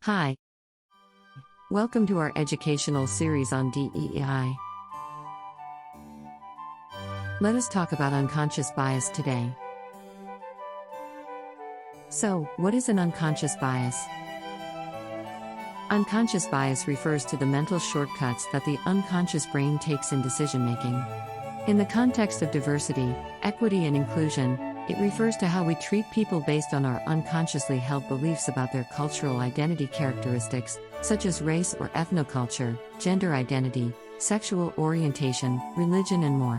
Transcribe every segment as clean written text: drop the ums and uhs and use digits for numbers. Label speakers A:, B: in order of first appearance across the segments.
A: Hi. Welcome to our educational series on DEI. Let us talk about unconscious bias today. So, what is an unconscious bias? Unconscious bias refers to the mental shortcuts that the unconscious brain takes in decision-making. In the context of diversity, equity, and inclusion, it refers to how we treat people based on our unconsciously held beliefs about their cultural identity characteristics, such as race or ethnoculture, gender identity, sexual orientation, religion, and more.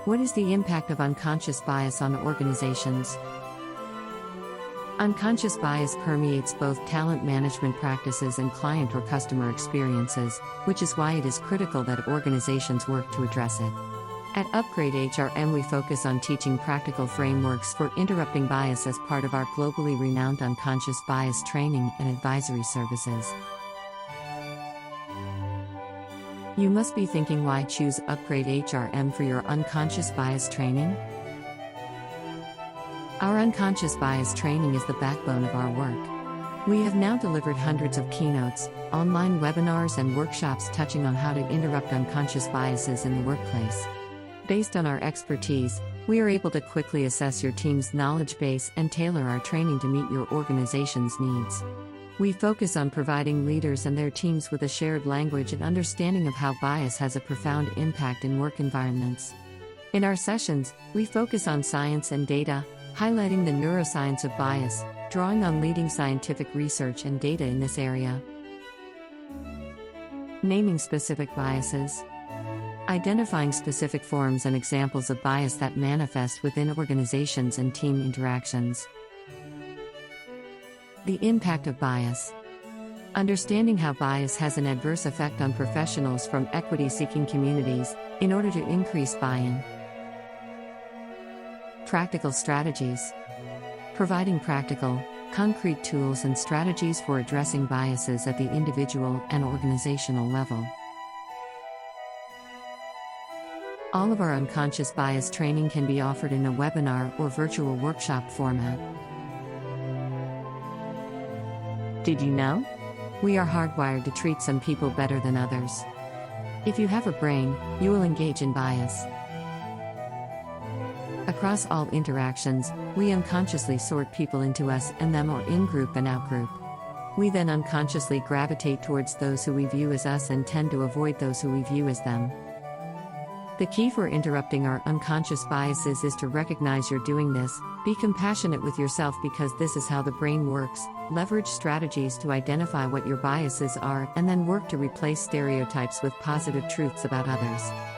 A: What is the impact of unconscious bias on organizations? Unconscious bias permeates both talent management practices and client or customer experiences, which is why it is critical that organizations work to address it. At UpgradeHRM, we focus on teaching practical frameworks for interrupting bias as part of our globally renowned unconscious bias training and advisory services. You must be thinking, why choose UpgradeHRM for your unconscious bias training? Our unconscious bias training is the backbone of our work. We have now delivered hundreds of keynotes, online webinars, and workshops touching on how to interrupt unconscious biases in the workplace. Based on our expertise, we are able to quickly assess your team's knowledge base and tailor our training to meet your organization's needs. We focus on providing leaders and their teams with a shared language and understanding of how bias has a profound impact in work environments. In our sessions, we focus on science and data, highlighting the neuroscience of bias, drawing on leading scientific research and data in this area. Naming specific biases. Identifying specific forms and examples of bias that manifest within organizations and team interactions. The impact of bias. Understanding how bias has an adverse effect on professionals from equity-seeking communities, in order to increase buy-in. Practical strategies. Providing practical, concrete tools and strategies for addressing biases at the individual and organizational level. All of our unconscious bias training can be offered in a webinar or virtual workshop format. Did you know? We are hardwired to treat some people better than others. If you have a brain, you will engage in bias. Across all interactions, we unconsciously sort people into us and them, or in-group and out-group. We then unconsciously gravitate towards those who we view as us and tend to avoid those who we view as them. The key for interrupting our unconscious biases is to recognize you're doing this, be compassionate with yourself, because this is how the brain works, leverage strategies to identify what your biases are, and then work to replace stereotypes with positive truths about others.